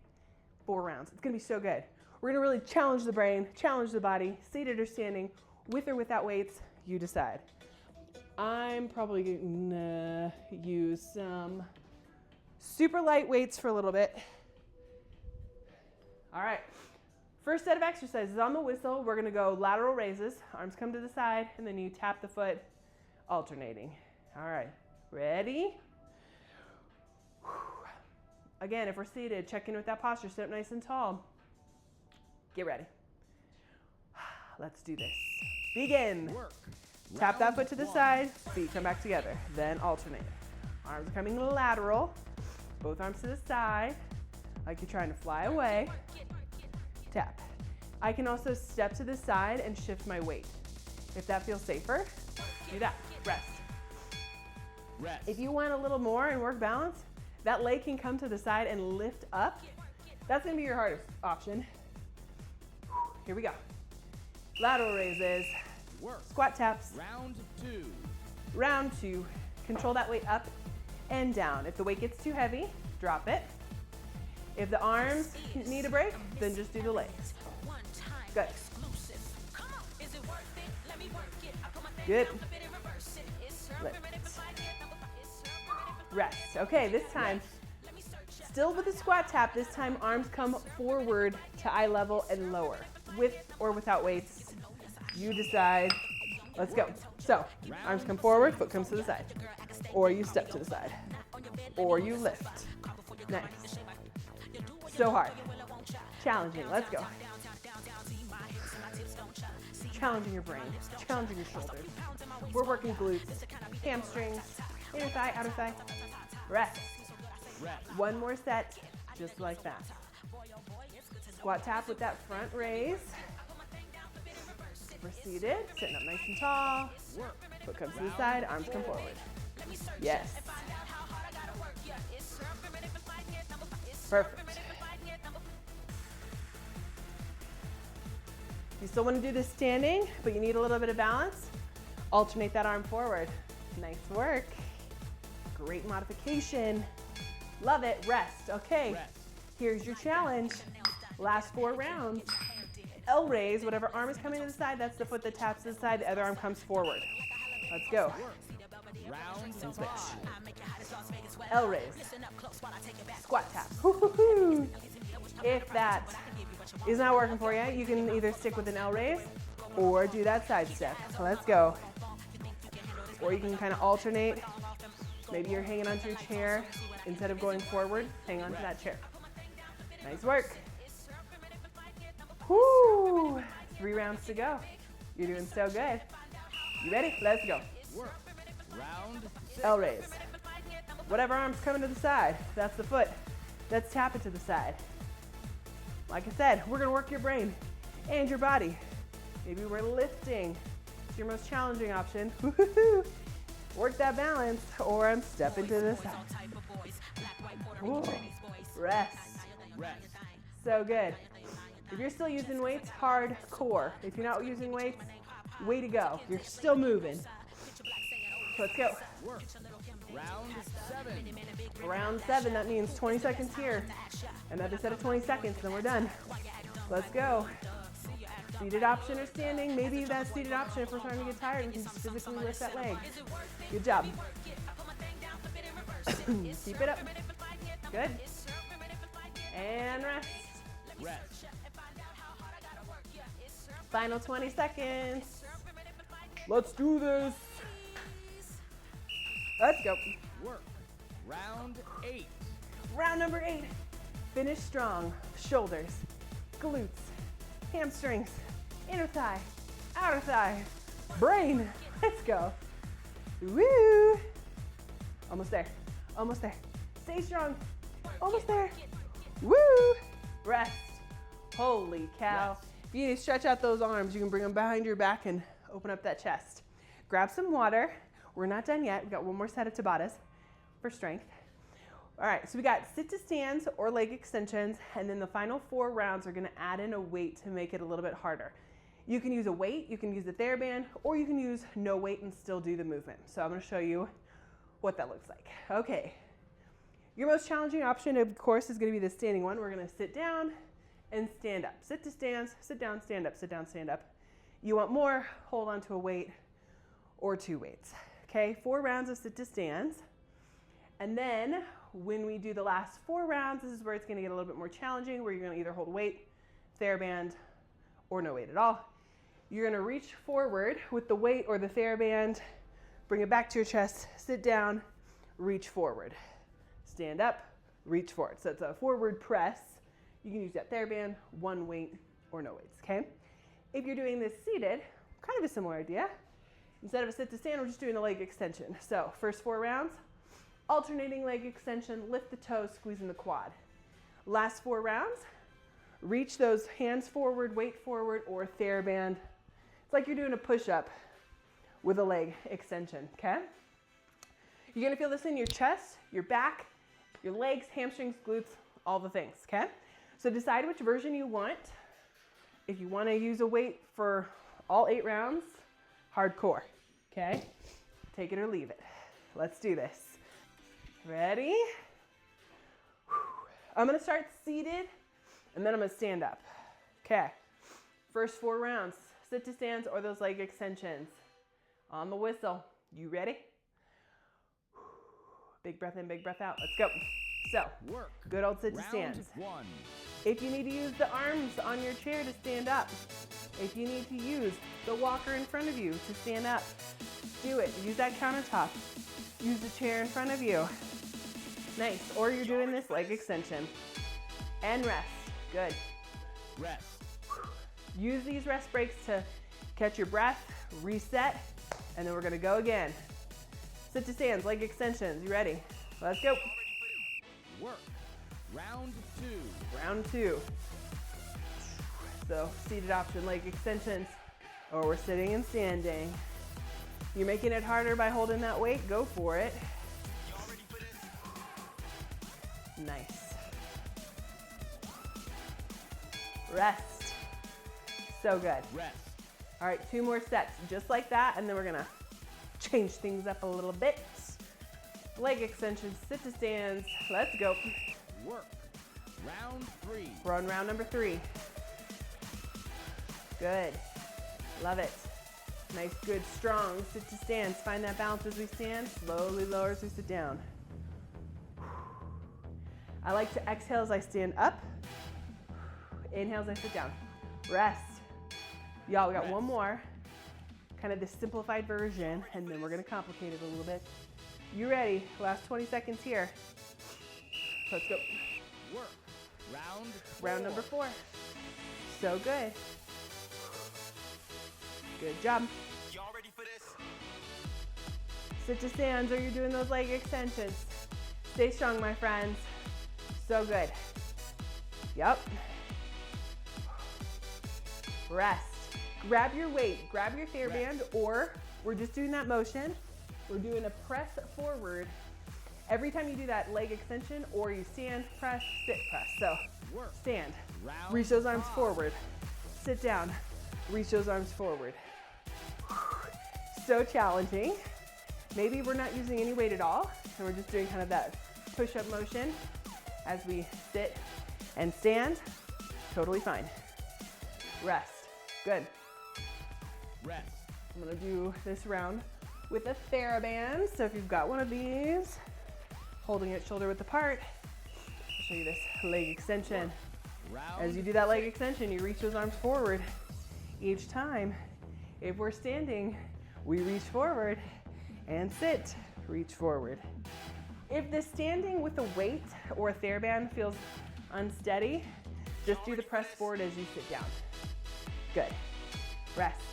4 rounds, it's gonna be so good. We're gonna really challenge the brain, challenge the body, seated or standing, with or without weights, you decide. I'm probably gonna use some super light weights for a little bit. All right, first set of exercises on the whistle, we're gonna go lateral raises, arms come to the side, and then you tap the foot, alternating. All right, ready? Again, if we're seated, check in with that posture, sit up nice and tall. Get ready. Let's do this. Begin. Work. Tap that foot to the side, feet come back together, then alternate. Arms coming lateral, both arms to the side, like you're trying to fly away. Tap. I can also step to the side and shift my weight. If that feels safer, do that. Rest. Rest. If you want a little more and work balance, that leg can come to the side and lift up. That's gonna be your hardest option. Here we go. Lateral raises. Work. Squat taps. Round 2. Round 2. Control that weight up and down. If the weight gets too heavy, drop it. If the arms need a break, then just do the legs. Good. Good. Lift. Rest. Okay, this time, still with the squat tap, this time arms come forward to eye level and lower. With or without weights, you decide. Let's go. So, arms come forward, foot comes to the side. Or you step to the side. Or you lift. Nice. So hard. Challenging. Let's go. Challenging your brain. Challenging your shoulders. We're working glutes, hamstrings, inner thigh, outer thigh. Rest. One more set, just like that. Squat tap with that front raise. We're seated, sitting up nice and tall. Foot comes to the side, arms come forward. Yes. Perfect. You still want to do this standing, but you need a little bit of balance. Alternate that arm forward. Nice work. Great modification. Love it. Rest. Okay. Here's your challenge. Last 4 rounds. L raise, whatever arm is coming to the side, that's the foot that taps to the side, the other arm comes forward. Let's go. Round And switch. 5. L raise. Squat tap. If that is not working for you, you can either stick with an L raise or do that side step. So let's go. Or you can kind of alternate. Maybe you're hanging onto your chair. Instead of going forward, hang on to that chair. Nice work. Woo! 3 rounds to go. You're doing so good. You ready? Let's go. Work. Round 6. L raise. Whatever arm's coming to the side, that's the foot. Let's tap it to the side. Like I said, we're gonna work your brain and your body. Maybe we're lifting. It's your most challenging option. Woo-hoo-hoo. Work that balance, or I'm stepping to the side. Ooh. Rest. Rest. So good. If you're still using weights, hard core. If you're not using weights, way to go. You're still moving. Let's go. Work. Round 7. Round 7, that means 20 seconds here. Another set of 20 seconds, then we're done. Let's go. Seated option or standing. Maybe that seated option, if we're starting to get tired, we can just physically lift that leg. Good job. Keep it up. Good. And rest. Rest. Final 20 seconds. Let's do this. Let's go. Work. Round 8. Round number 8. Finish strong. Shoulders, glutes, hamstrings, inner thigh, outer thigh, brain. Let's go. Woo! Almost there. Almost there. Stay strong. Almost there. Woo! Rest. Holy cow. Rest. If you need to stretch out those arms, you can bring them behind your back and open up that chest. Grab some water. We're not done yet. We've got one more set of tabatas for strength. All right, so we got sit to stands or leg extensions, and then the final 4 rounds are gonna add in a weight to make it a little bit harder. You can use a weight, you can use the TheraBand, or you can use no weight and still do the movement. So I'm gonna show you what that looks like. Okay, your most challenging option, of course, is gonna be the standing one. We're gonna sit down and stand up. Sit to stands, sit down, stand up, sit down, stand up. You want more, hold on to a weight or 2 weights. Okay, 4 rounds of sit to stands. And then when we do the last 4 rounds, this is where it's gonna get a little bit more challenging, where you're gonna either hold weight, TheraBand, or no weight at all. You're gonna reach forward with the weight or the TheraBand, bring it back to your chest, sit down, reach forward. Stand up, reach forward. So it's a forward press. You can use that TheraBand, 1 weight, or no weights, okay? If you're doing this seated, kind of a similar idea. Instead of a sit to stand, we're just doing a leg extension. So first 4 rounds, alternating leg extension, lift the toes, squeezing the quad. Last 4 rounds, reach those hands forward, weight forward, or TheraBand. It's like you're doing a push-up with a leg extension, okay? You're gonna feel this in your chest, your back, your legs, hamstrings, glutes, all the things, okay? So decide which version you want. If you wanna use a weight for all 8 rounds, hardcore, okay? Take it or leave it. Let's do this. Ready? I'm gonna start seated and then I'm gonna stand up. Okay, first 4 rounds, sit to stands or those leg extensions. On the whistle, you ready? Big breath in, big breath out, let's go. So, Work. good old sit to Round stands. 1. If you need to use the arms on your chair to stand up, if you need to use the walker in front of you to stand up, do it. Use that countertop. Use the chair in front of you. Nice. Or you're doing this leg extension. And rest. Good. Rest. Use these rest breaks to catch your breath, reset, and then we're gonna go again. Sit to stands, leg extensions. You ready? Let's go. Work. Round 2. Round 2. So seated option, leg extensions, or we're sitting and standing. You're making it harder by holding that weight, go for it. Nice. Rest. So good. Rest. All right, 2 more sets, just like that, and then we're gonna change things up a little bit. Leg extensions, sit to stands, let's go. Work. Round 3. We're on round number 3. Good, love it. Nice, good, strong sit to stands. Find that balance as we stand, slowly lower as we sit down. I like to exhale as I stand up. Inhale as I sit down. Rest. Y'all, we got one more. Kind of the simplified version, and then we're gonna complicate it a little bit. You ready? Last 20 seconds here. Let's go. Work. Round 4. Round number 4. So good. Good job. Y'all ready for this? sit to stands, or you're doing those leg extensions. Stay strong, my friends. So good. Yep. Rest. Grab your weight, grab your TheraBand, or we're just doing that motion. We're doing a press forward. Every time you do that leg extension, or you stand, press, sit, press. So stand, reach those arms forward. Sit down, reach those arms forward. So challenging. Maybe we're not using any weight at all, and we're just doing kind of that push-up motion as we sit and stand. Totally fine. Rest. Good. Rest. I'm gonna do this round with a TheraBand. So if you've got one of these, holding it shoulder width apart, I'll show you this leg extension. As you do that leg extension, you reach those arms forward. Each time, if we're standing, we reach forward and sit, reach forward. If the standing with a weight or a TheraBand feels unsteady, just do the press forward as you sit down. Good. Rest.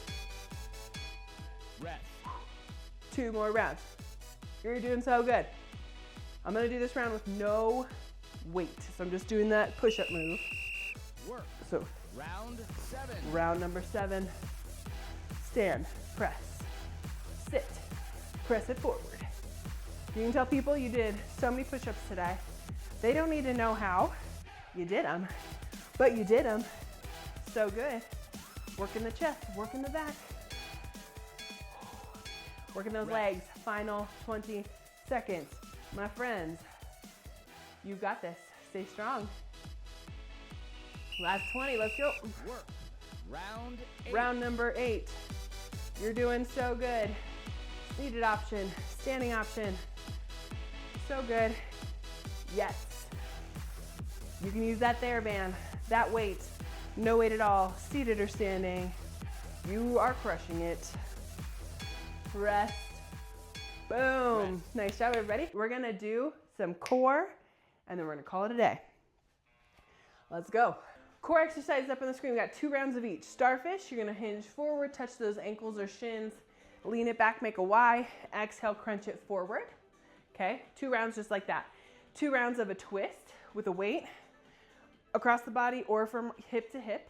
Rest. 2 more rounds. You're doing so good. I'm gonna do this round with no weight. So I'm just doing that push-up move. Work. So Round 7. round number 7. Stand, press, sit, press it forward. You can tell people you did so many push-ups today. They don't need to know how. You did them, but you did them. So good. Working the chest, working the back. Working those legs. Final 20 seconds. My friends, you got this. Stay strong. Last 20, let's go. Work. Round 8. Round number 8. You're doing so good. Seated option, standing option. So good. Yes. You can use that TheraBand, that weight, no weight at all, seated or standing. You are crushing it. Rest. Boom. Nice job, everybody. We're gonna do some core, and then we're gonna call it a day. Let's go. Core exercises up on the screen. We got 2 rounds of each. Starfish, you're gonna hinge forward, touch those ankles or shins, lean it back, make a Y, exhale, crunch it forward. Okay, 2 rounds just like that. 2 rounds of a twist with a weight across the body or from hip to hip,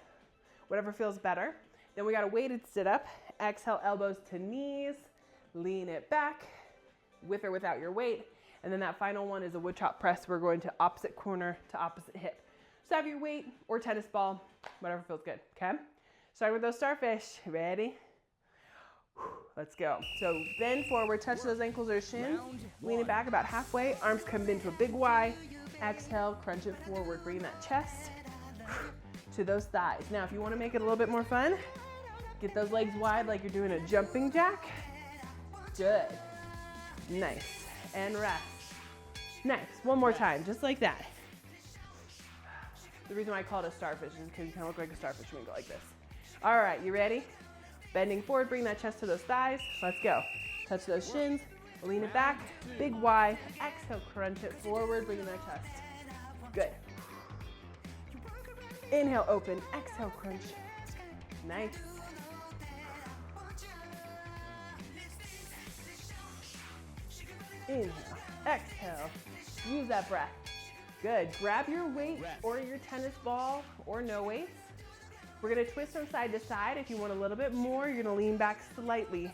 whatever feels better. Then we got a weighted sit up. Exhale, elbows to knees, lean it back with or without your weight. And then that final one is a wood chop press. We're going to opposite corner to opposite hip. So have your weight or tennis ball, whatever feels good, okay? Starting with those starfish. Ready? Let's go. So bend forward, touch those ankles or shins, lean it back about halfway, arms come into a big Y. Exhale, crunch it forward, bring that chest to those thighs. Now, if you want to make it a little bit more fun, get those legs wide like you're doing a jumping jack. Good. Nice. And rest. Nice. One more time, just like that. The reason why I call it a starfish is because you kind of look like a starfish when you go like this. All right, you ready? Bending forward, bring that chest to those thighs. Let's go. Touch those shins, lean it back, big Y. Exhale, crunch it forward, bring that chest. Good. Inhale, open. Exhale, crunch. Nice. Inhale, exhale. Use that breath. Good. Grab your weight or your tennis ball or no weights. We're gonna twist from side to side. If you want a little bit more, you're gonna lean back slightly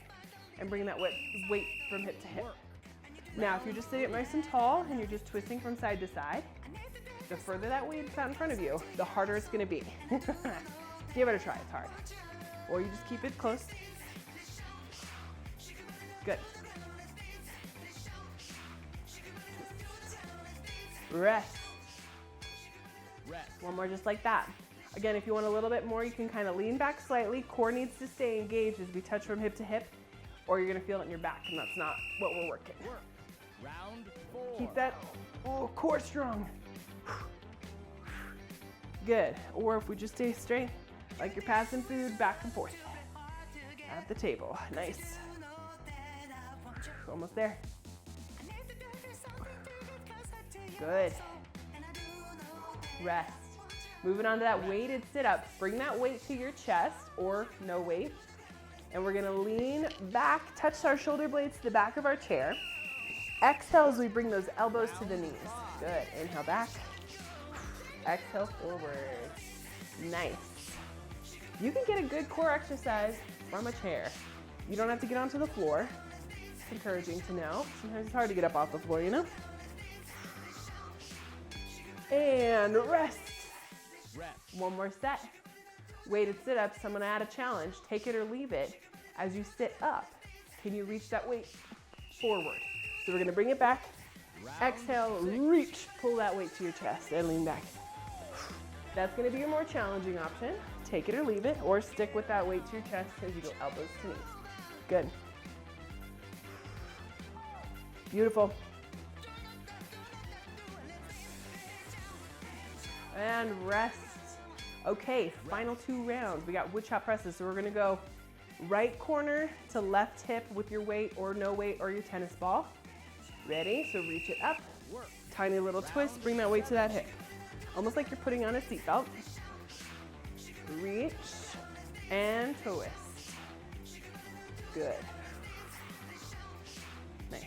and bring that weight from hip to hip. Now, if you're just sitting up nice and tall and you're just twisting from side to side, the further that weight's out in front of you, the harder it's gonna be. Give it a try, it's hard. Or you just keep it close. Good. Rest. One more just like that. Again, if you want a little bit more, you can kind of lean back slightly. Core needs to stay engaged as we touch from hip to hip, or you're gonna feel it in your back, and that's not what we're working. Round 4. Keep that core strong. Good. Or if we just stay straight, like you're passing food back and forth at the table. Nice. Almost there. Good. Rest. Moving on to that weighted sit-up. Bring that weight to your chest or no weight. And we're gonna lean back, touch our shoulder blades to the back of our chair. Exhale as we bring those elbows to the knees. Good, inhale back. Exhale forward. Nice. You can get a good core exercise from a chair. You don't have to get onto the floor. It's encouraging to know. Sometimes it's hard to get up off the floor, you know? And rest. One more set. Weighted sit-ups, I'm gonna add a challenge. Take it or leave it. As you sit up, can you reach that weight forward? So we're gonna bring it back. Exhale, reach, pull that weight to your chest and lean back. That's gonna be your more challenging option. Take it or leave it, or stick with that weight to your chest as you go elbows to knees. Good. Beautiful. And rest. Okay, final 2 rounds. We got wood chop presses, so we're gonna go right corner to left hip with your weight or no weight or your tennis ball. Ready? So reach it up. Tiny little twist, bring that weight to that hip. Almost like you're putting on a seatbelt. Reach and twist. Good. Nice.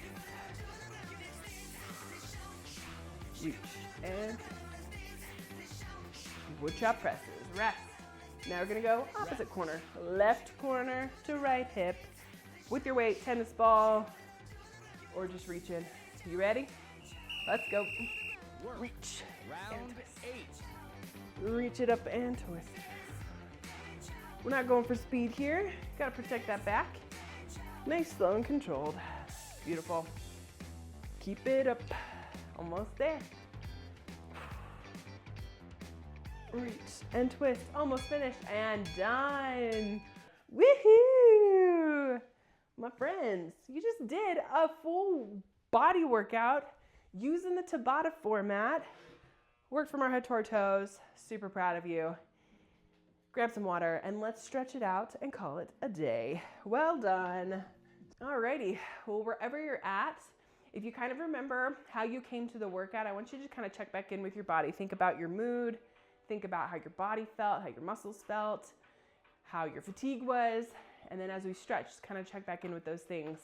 Reach and wood chop presses. Rest. Now we're gonna go opposite corner. Left corner to right hip with your weight, tennis ball, or just reach in. You ready? Let's go. Reach. Round 8. Reach it up and twist. We're not going for speed here. Gotta protect that back. Nice, slow and controlled. Beautiful. Keep it up. Almost there. Reach and twist. Almost finished and done. Woohoo! My friends, you just did a full body workout using the tabata format. Worked from our head to our toes. Super proud of you. Grab some water and let's stretch it out and call it a day. Well done. Alrighty, well, wherever you're at, if you kind of remember how you came to the workout, I want you to kind of check back in with your body. Think about your mood, think about how your body felt, how your muscles felt, how your fatigue was, and then as we stretch, just kind of check back in with those things.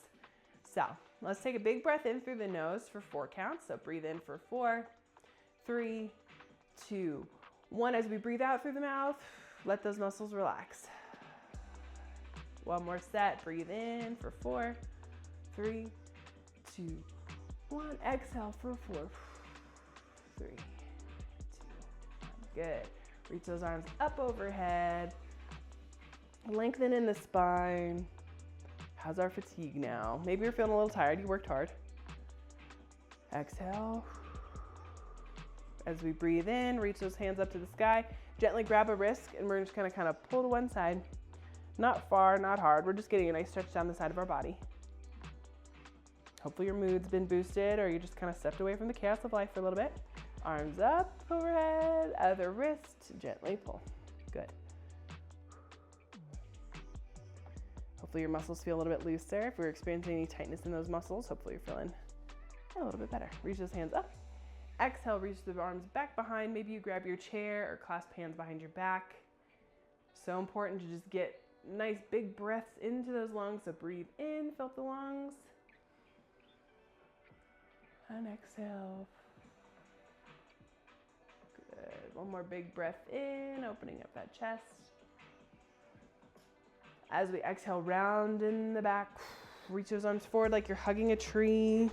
So let's take a big breath in through the nose for 4 counts. So breathe in for 4, 3, 2, 1. As we breathe out through the mouth, let those muscles relax. One more set. Breathe in for 4, 3, 2, 1. Exhale for 4, 3, 2, 1. Good. Reach those arms up overhead. Lengthen in the spine. How's our fatigue now? Maybe you're feeling a little tired. You worked hard. Exhale. As we breathe in, reach those hands up to the sky. Gently grab a wrist and we're just gonna kind of pull to one side. Not far, not hard. We're just getting a nice stretch down the side of our body. Hopefully your mood's been boosted or you just kind of stepped away from the chaos of life for a little bit. Arms up overhead, other wrist, gently pull. Good. Hopefully your muscles feel a little bit looser. If we're experiencing any tightness in those muscles, hopefully you're feeling a little bit better. Reach those hands up. Exhale, reach the arms back behind. Maybe you grab your chair or clasp hands behind your back. So important to just get nice big breaths into those lungs. So breathe in, fill up the lungs. And exhale. Good. One more big breath in, opening up that chest. As we exhale, round in the back. Reach those arms forward like you're hugging a tree.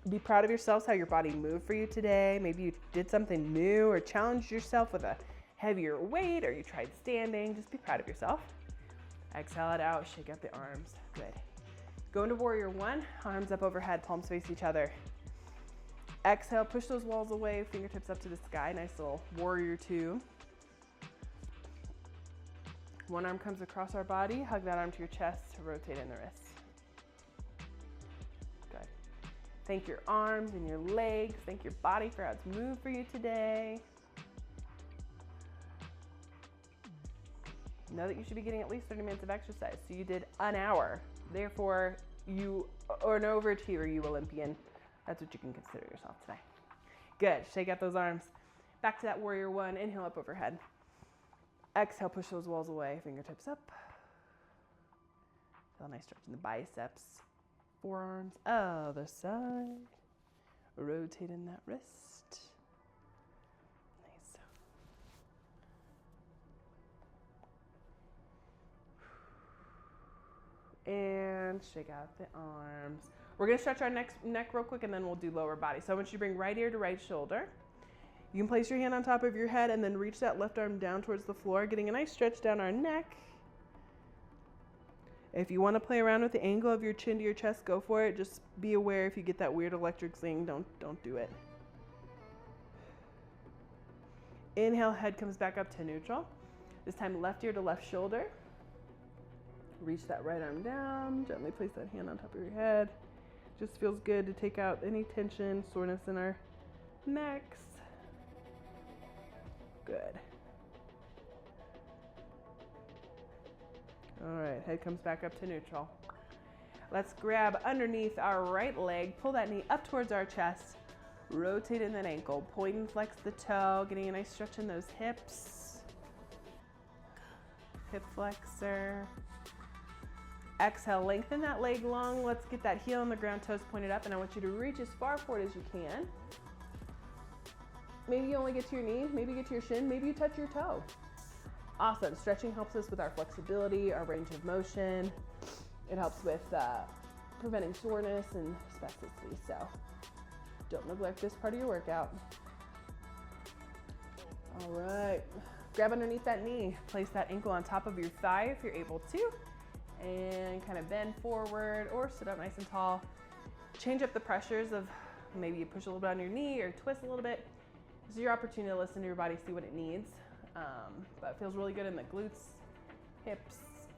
Be proud of yourselves, how your body moved for you today. Maybe you did something new or challenged yourself with a heavier weight or you tried standing. Just be proud of yourself. Exhale it out, shake out the arms. Good. Go into warrior 1, arms up overhead, palms face each other. Exhale, push those walls away, fingertips up to the sky. Nice little warrior 2. One arm comes across our body, hug that arm to your chest to rotate in the wrists. Good. Thank your arms and your legs. Thank your body for how it's moved for you today. Know that you should be getting at least 30 minutes of exercise. So you did an hour. Therefore, you are an overachiever, you Olympian. That's what you can consider yourself today. Good, shake out those arms. Back to that warrior one. Inhale up overhead. Exhale, push those walls away. Fingertips up. Feel a nice stretch in the biceps. Forearms, other side. Rotating that wrist. Nice. And shake out the arms. We're gonna stretch our neck real quick and then we'll do lower body. So I want you to bring right ear to right shoulder. You can place your hand on top of your head and then reach that left arm down towards the floor, getting a nice stretch down our neck. If you want to play around with the angle of your chin to your chest, go for it. Just be aware if you get that weird electric zing, don't do it. Inhale, head comes back up to neutral. This time left ear to left shoulder. Reach that right arm down, gently place that hand on top of your head. Just feels good to take out any tension, soreness in our necks. Good. All right, head comes back up to neutral. Let's grab underneath our right leg, pull that knee up towards our chest, rotate in that ankle, point and flex the toe, getting a nice stretch in those hips. Hip flexor. Exhale, lengthen that leg long. Let's get that heel on the ground, toes pointed up, and I want you to reach as far forward as you can. Maybe you only get to your knee, maybe you get to your shin, maybe you touch your toe. Awesome. Stretching helps us with our flexibility, our range of motion. It helps with preventing soreness and spasticity. So don't neglect this part of your workout. All right. Grab underneath that knee. Place that ankle on top of your thigh if you're able to. And kind of bend forward or sit up nice and tall. Change up the pressures of maybe you push a little bit on your knee or twist a little bit. This is your opportunity to listen to your body, see what it needs. But it feels really good in the glutes, hips,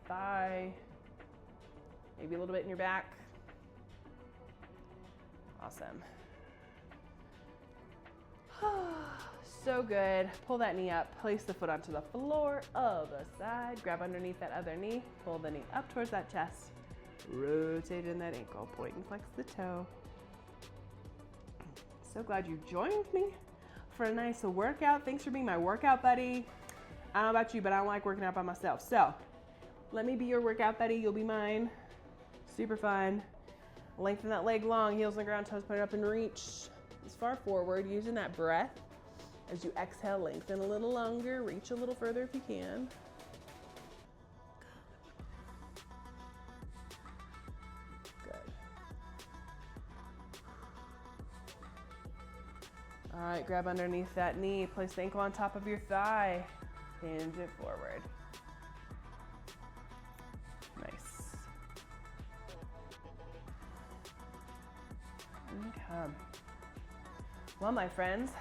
thigh, maybe a little bit in your back. Awesome. So good. Pull that knee up, place the foot onto the floor, other side, grab underneath that other knee, pull the knee up towards that chest, rotate in that ankle, point and flex the toe. So glad you joined me for a nice workout. Thanks for being my workout buddy. I don't know about you, but I don't like working out by myself. So let me be your workout buddy. You'll be mine. Super fun. Lengthen that leg long, heels on the ground, toes pointed up, and reach as far forward, using that breath. As you exhale, lengthen a little longer, reach a little further if you can. Good. All right, grab underneath that knee, place the ankle on top of your thigh, hinge it forward. Nice. Okay. Well, my friends,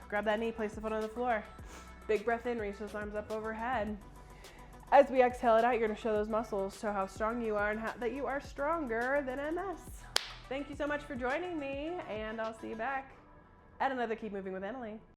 grab that knee, place the foot on the floor. Big breath in, reach those arms up overhead. As we exhale it out, you're gonna show those muscles, show how strong you are and that you are stronger than MS. Thank you so much for joining me, and I'll see you back at another Keep Moving with Emily.